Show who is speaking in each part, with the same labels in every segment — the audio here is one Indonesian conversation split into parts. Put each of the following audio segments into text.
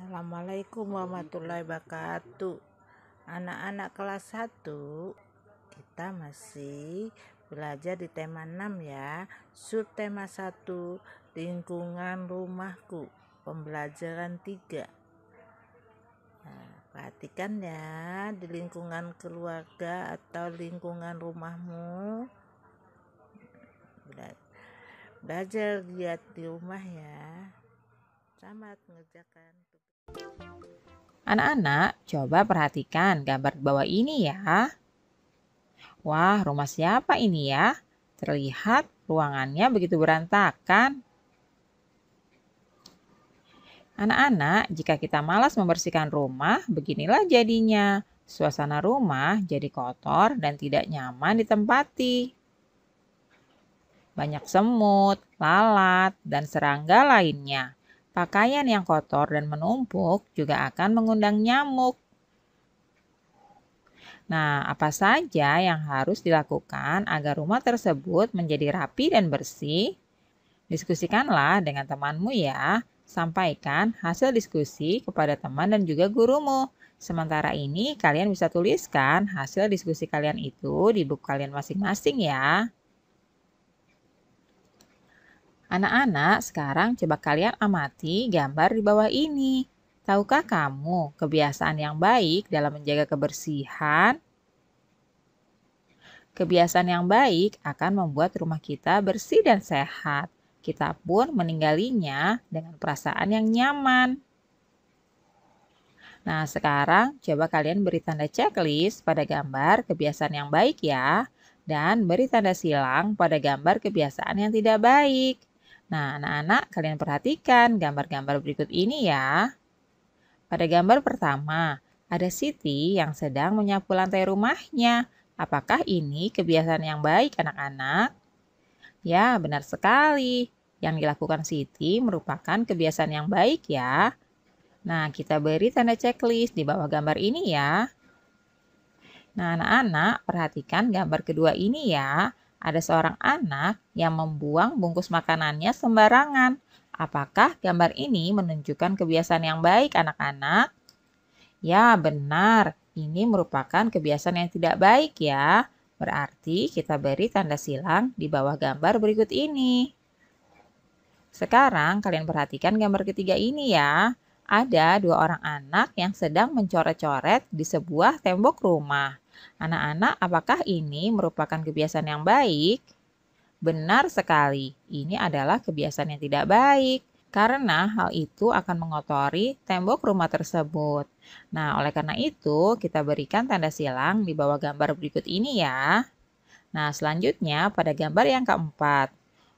Speaker 1: Assalamualaikum warahmatullahi wabarakatuh. Anak-anak kelas 1, kita masih belajar di tema 6 ya. Subtema 1, lingkungan rumahku, pembelajaran 3. Perhatikan ya, di lingkungan keluarga atau lingkungan rumahmu. Belajar lihat di rumah ya. Selamat mengerjakan.
Speaker 2: Anak-anak, coba perhatikan gambar di bawah ini ya. Wah, rumah siapa ini ya? Terlihat ruangannya begitu berantakan. Anak-anak, jika kita malas membersihkan rumah, beginilah jadinya. Suasana rumah jadi kotor dan tidak nyaman ditempati. Banyak semut, lalat, dan serangga lainnya. Pakaian yang kotor dan menumpuk juga akan mengundang nyamuk. Nah, apa saja yang harus dilakukan agar rumah tersebut menjadi rapi dan bersih? Diskusikanlah dengan temanmu ya. Sampaikan hasil diskusi kepada teman dan juga gurumu. Sementara ini, kalian bisa tuliskan hasil diskusi kalian itu di buku kalian masing-masing ya. Anak-anak, sekarang coba kalian amati gambar di bawah ini. Tahukah kamu kebiasaan yang baik dalam menjaga kebersihan? Kebiasaan yang baik akan membuat rumah kita bersih dan sehat. Kita pun meninggalnya dengan perasaan yang nyaman. Nah, sekarang coba kalian beri tanda checklist pada gambar kebiasaan yang baik ya. Dan beri tanda silang pada gambar kebiasaan yang tidak baik. Nah, anak-anak kalian perhatikan gambar-gambar berikut ini ya. Pada gambar pertama, ada Siti yang sedang menyapu lantai rumahnya. Apakah ini kebiasaan yang baik anak-anak? Ya, benar sekali. Yang dilakukan Siti merupakan kebiasaan yang baik ya. Nah, kita beri tanda checklist di bawah gambar ini ya. Nah, anak-anak perhatikan gambar kedua ini ya. Ada seorang anak yang membuang bungkus makanannya sembarangan. Apakah gambar ini menunjukkan kebiasaan yang baik anak-anak? Ya, benar. Ini merupakan kebiasaan yang tidak baik ya. Berarti kita beri tanda silang di bawah gambar berikut ini. Sekarang kalian perhatikan gambar ketiga ini ya. Ada dua orang anak yang sedang mencoret-coret di sebuah tembok rumah. Anak-anak, apakah ini merupakan kebiasaan yang baik? Benar sekali, ini adalah kebiasaan yang tidak baik. Karena hal itu akan mengotori tembok rumah tersebut. Nah, oleh karena itu, kita berikan tanda silang di bawah gambar berikut ini ya. Nah, selanjutnya pada gambar yang keempat.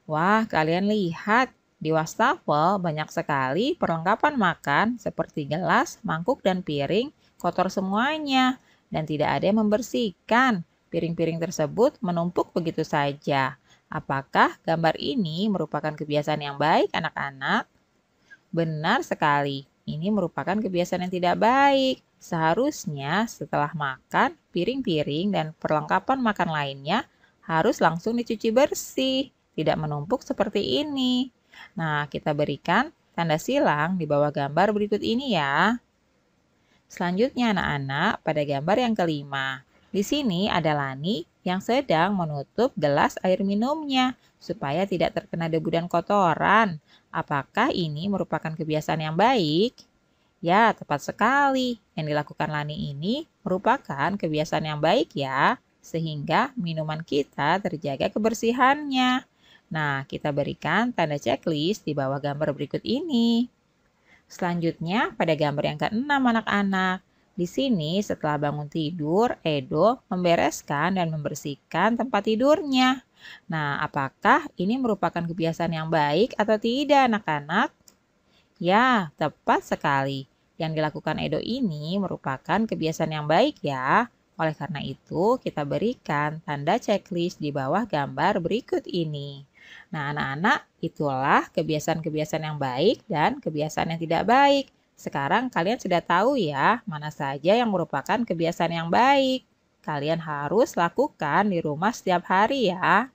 Speaker 2: Wah, kalian lihat, di wastafel banyak sekali perlengkapan makan seperti gelas, mangkuk, dan piring kotor semuanya. Dan tidak ada yang membersihkan. Piring-piring tersebut menumpuk begitu saja. Apakah gambar ini merupakan kebiasaan yang baik anak-anak? Benar sekali, ini merupakan kebiasaan yang tidak baik. Seharusnya setelah makan, piring-piring dan perlengkapan makan lainnya harus langsung dicuci bersih, tidak menumpuk seperti ini. Nah, kita berikan tanda silang di bawah gambar berikut ini ya. Selanjutnya anak-anak, pada gambar yang kelima. Di sini ada Lani yang sedang menutup gelas air minumnya supaya tidak terkena debu dan kotoran. Apakah ini merupakan kebiasaan yang baik? Ya, tepat sekali. Yang dilakukan Lani ini merupakan kebiasaan yang baik ya, sehingga minuman kita terjaga kebersihannya. Nah, kita berikan tanda checklist di bawah gambar berikut ini. Selanjutnya, pada gambar yang keenam anak-anak. Di sini setelah bangun tidur, Edo membereskan dan membersihkan tempat tidurnya. Nah, apakah ini merupakan kebiasaan yang baik atau tidak anak-anak? Ya, tepat sekali. Yang dilakukan Edo ini merupakan kebiasaan yang baik ya. Oleh karena itu, kita berikan tanda checklist di bawah gambar berikut ini. Nah, anak-anak, itulah kebiasaan-kebiasaan yang baik dan kebiasaan yang tidak baik. Sekarang kalian sudah tahu ya, mana saja yang merupakan kebiasaan yang baik. Kalian harus lakukan di rumah setiap hari ya.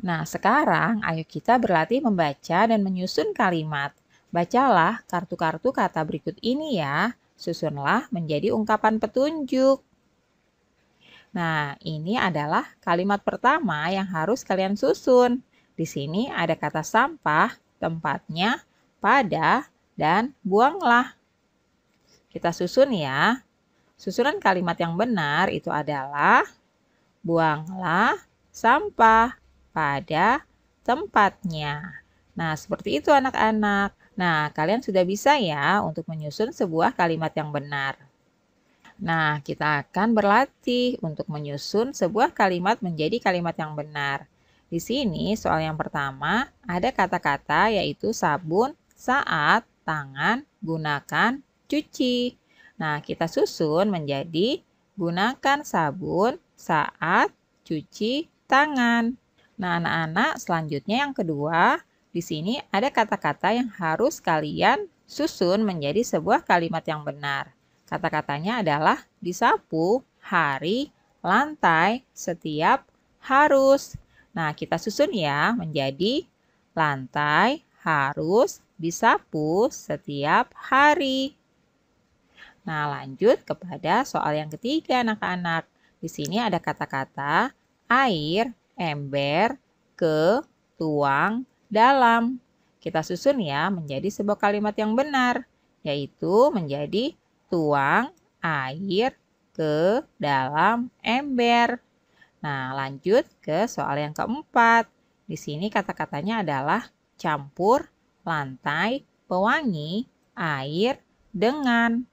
Speaker 2: Nah, sekarang ayo kita berlatih membaca dan menyusun kalimat. Bacalah kartu-kartu kata berikut ini ya. Susunlah menjadi ungkapan petunjuk. Nah, ini adalah kalimat pertama yang harus kalian susun. Di sini ada kata sampah, tempatnya, pada, dan buanglah. Kita susun ya. Susunan kalimat yang benar itu adalah buanglah sampah pada tempatnya. Nah, seperti itu anak-anak. Nah, kalian sudah bisa ya untuk menyusun sebuah kalimat yang benar. Nah, kita akan berlatih untuk menyusun sebuah kalimat menjadi kalimat yang benar. Di sini soal yang pertama ada kata-kata yaitu sabun, saat, tangan, gunakan, cuci. Nah, kita susun menjadi gunakan sabun saat cuci tangan. Nah, anak-anak, selanjutnya yang kedua, di sini ada kata-kata yang harus kalian susun menjadi sebuah kalimat yang benar. Kata-katanya adalah disapu, hari, lantai, setiap, harus. Nah, kita susun ya menjadi lantai harus disapu setiap hari. Nah, lanjut kepada soal yang ketiga anak-anak. Di sini ada kata-kata air, ember, ke, tuang, dalam. Kita susun ya menjadi sebuah kalimat yang benar, yaitu menjadi tuang air ke dalam ember. Nah, lanjut ke soal yang keempat. Di sini kata-katanya adalah campur, lantai, pewangi, air, dengan.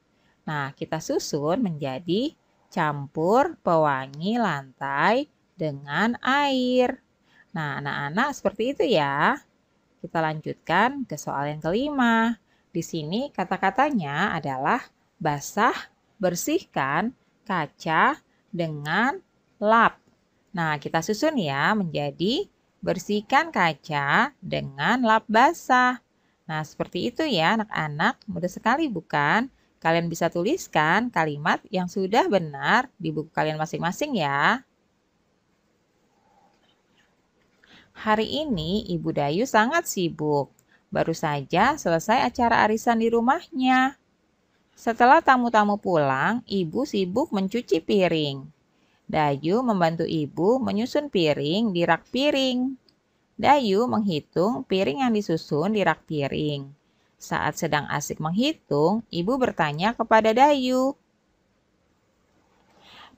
Speaker 2: Nah, kita susun menjadi campur pewangi lantai dengan air. Nah, anak-anak seperti itu ya. Kita lanjutkan ke soal yang kelima. Di sini kata-katanya adalah basah, bersihkan, kaca, dengan lap. Nah, kita susun ya menjadi bersihkan kaca dengan lap basah. Nah, seperti itu ya anak-anak. Mudah sekali bukan? Kalian bisa tuliskan kalimat yang sudah benar di buku kalian masing-masing ya. Hari ini Ibu Dayu sangat sibuk. Baru saja selesai acara arisan di rumahnya. Setelah tamu-tamu pulang, Ibu sibuk mencuci piring. Dayu membantu ibu menyusun piring di rak piring. Dayu menghitung piring yang disusun di rak piring. Saat sedang asik menghitung, ibu bertanya kepada Dayu.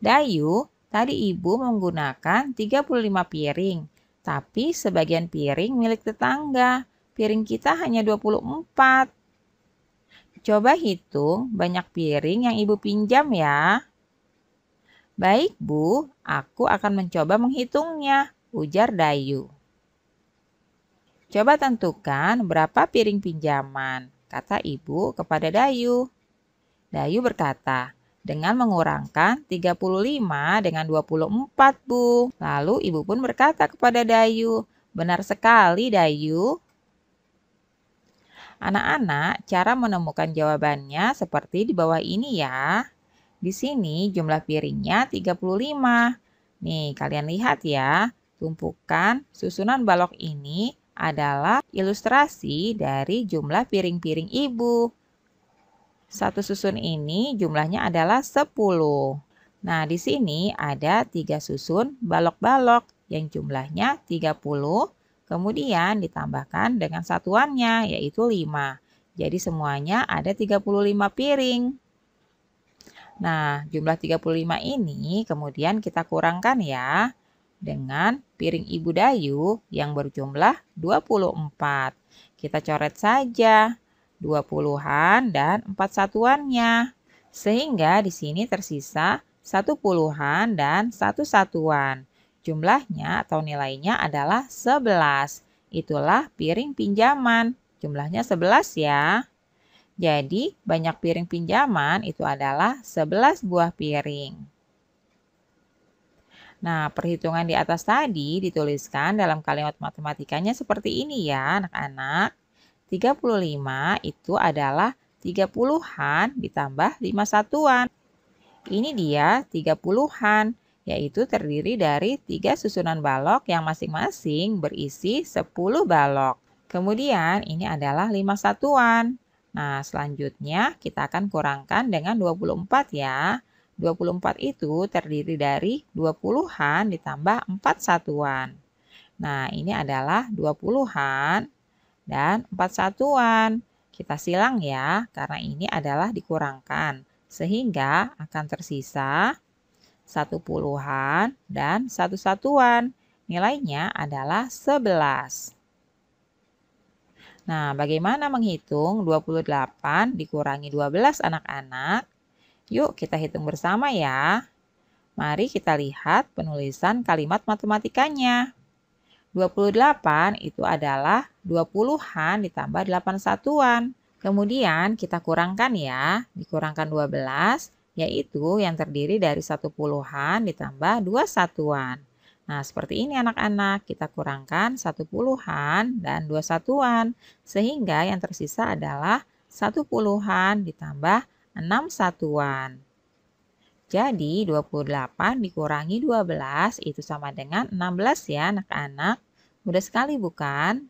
Speaker 2: Dayu, tadi ibu menggunakan 35 piring, tapi sebagian piring milik tetangga. Piring kita hanya 24. Coba hitung banyak piring yang ibu pinjam ya. Baik, Bu, aku akan mencoba menghitungnya, ujar Dayu. Coba tentukan berapa piring pinjaman, kata ibu kepada Dayu. Dayu berkata, dengan mengurangkan 35 dengan 24, Bu. Lalu ibu pun berkata kepada Dayu, benar sekali, Dayu. Anak-anak, cara menemukan jawabannya seperti di bawah ini ya. Di sini jumlah piringnya 35. Nih, kalian lihat ya. Tumpukan susunan balok ini adalah ilustrasi dari jumlah piring-piring ibu. Satu susun ini jumlahnya adalah 10. Nah, di sini ada 3 susun balok-balok yang jumlahnya 30. Kemudian ditambahkan dengan satuannya yaitu 5. Jadi semuanya ada 35 piring. Nah, jumlah 35 ini kemudian kita kurangkan ya dengan piring Ibu Dayu yang berjumlah 24. Kita coret saja 20-an dan 4 satuannya. Sehingga di sini tersisa 1 puluhan dan 1 satuan. Jumlahnya atau nilainya adalah 11. Itulah piring pinjaman. Jumlahnya 11 ya. Jadi, banyak piring pinjaman itu adalah 11 buah piring. Nah, perhitungan di atas tadi dituliskan dalam kalimat matematikanya seperti ini ya, anak-anak. 35 itu adalah 30-an ditambah 5 satuan. Ini dia 30-an, yaitu terdiri dari 3 susunan balok yang masing-masing berisi 10 balok. Kemudian ini adalah 5 satuan. Nah, selanjutnya kita akan kurangkan dengan 24 ya. 24 itu terdiri dari 20-an ditambah 4 satuan. Nah, ini adalah 20-an dan 4 satuan. Kita silang ya, karena ini adalah dikurangkan. Sehingga akan tersisa 1 puluhan dan 1 satuan. Nilainya adalah 11. Nah, bagaimana menghitung 28 dikurangi 12 anak-anak? Yuk kita hitung bersama ya. Mari kita lihat penulisan kalimat matematikanya. 28 itu adalah 20-an ditambah 8 satuan. Kemudian kita kurangkan ya, dikurangkan 12, yaitu yang terdiri dari 1 puluhan ditambah 2 satuan. Nah, seperti ini anak-anak, kita kurangkan 1 puluhan dan 2 satuan. Sehingga yang tersisa adalah 1 puluhan ditambah 6 satuan. Jadi 28 dikurangi 12 itu sama dengan 16 ya anak-anak. Mudah sekali bukan?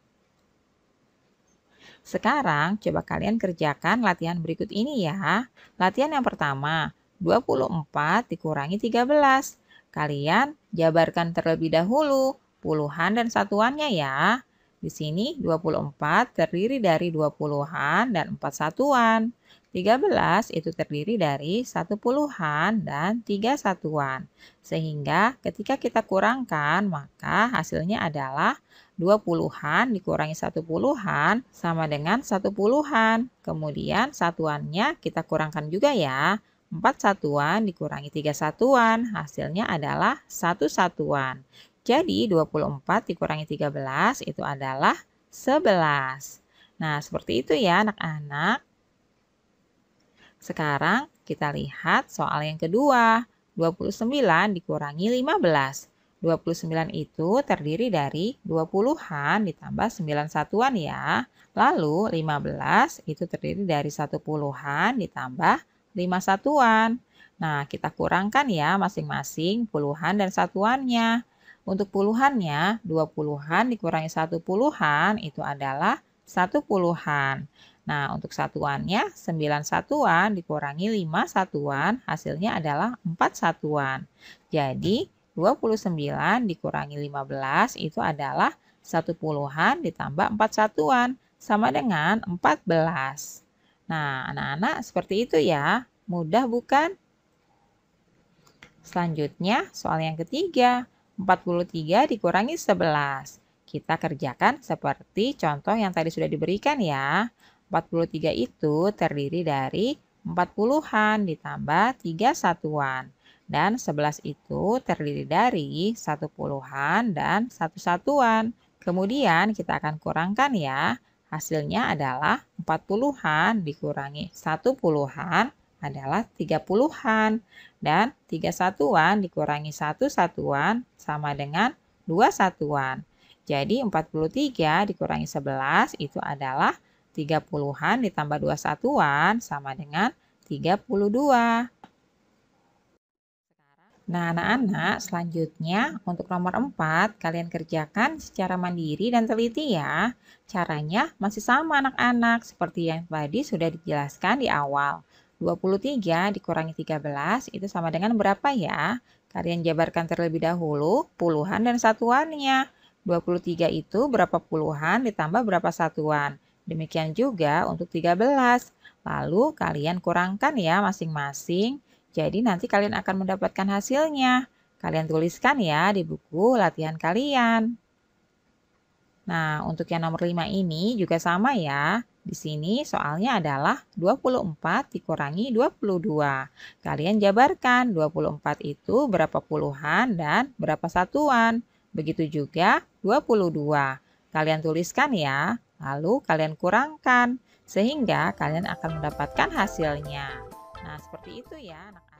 Speaker 2: Sekarang coba kalian kerjakan latihan berikut ini ya. Latihan yang pertama, 24 dikurangi 13. Kalian jabarkan terlebih dahulu puluhan dan satuannya ya. Di sini 24 terdiri dari 20-an dan 4 satuan. 13 itu terdiri dari 1 puluhan dan 3 satuan. Sehingga ketika kita kurangkan, maka hasilnya adalah 20-an dikurangi 1 puluhan sama dengan 1 puluhan. Kemudian satuannya kita kurangkan juga ya. 4 satuan dikurangi 3 satuan, hasilnya adalah 1 satuan. Jadi 24 dikurangi 13 itu adalah 11. Nah, seperti itu ya anak-anak. Sekarang kita lihat soal yang kedua. 29 dikurangi 15. 29 itu terdiri dari 20-an ditambah 9 satuan ya. Lalu 15 itu terdiri dari 1 puluhan ditambah 5 satuan. Nah, kita kurangkan ya masing-masing puluhan dan satuannya. Untuk puluhannya, 20-an dikurangi 1 puluhan itu adalah 1 puluhan. Nah, untuk satuannya 9 satuan dikurangi 5 satuan, hasilnya adalah 4 satuan. Jadi, 29 dikurangi 15 itu adalah 1 puluhan ditambah 4 satuan, sama dengan 14. Nah, anak-anak seperti itu ya. Mudah bukan? Selanjutnya, soal yang ketiga. 43 dikurangi 11. Kita kerjakan seperti contoh yang tadi sudah diberikan ya. 43 itu terdiri dari 40-an ditambah 3 satuan. Dan 11 itu terdiri dari 1 puluhan dan 1 satuan. Kemudian kita akan kurangkan ya. Hasilnya adalah 40-an dikurangi 1 puluhan adalah 30-an. Dan 3 satuan dikurangi 1 satuan sama dengan 2 satuan. Jadi 43 dikurangi 11 itu adalah 30-an ditambah 2 satuan sama dengan 32. Nah, anak-anak, selanjutnya untuk nomor 4, kalian kerjakan secara mandiri dan teliti ya. Caranya masih sama anak-anak, seperti yang tadi sudah dijelaskan di awal. 23 dikurangi 13 itu sama dengan berapa ya? Kalian jabarkan terlebih dahulu puluhan dan satuannya. 23 itu berapa puluhan ditambah berapa satuan. Demikian juga untuk 13. Lalu kalian kurangkan ya masing-masing. Jadi nanti kalian akan mendapatkan hasilnya. Kalian tuliskan ya di buku latihan kalian. Nah, untuk yang nomor 5 ini juga sama ya. Di sini soalnya adalah 24 dikurangi 22. Kalian jabarkan 24 itu berapa puluhan dan berapa satuan. Begitu juga 22. Kalian tuliskan ya, lalu kalian kurangkan. Sehingga kalian akan mendapatkan hasilnya. Nah, seperti itu ya anak-anak.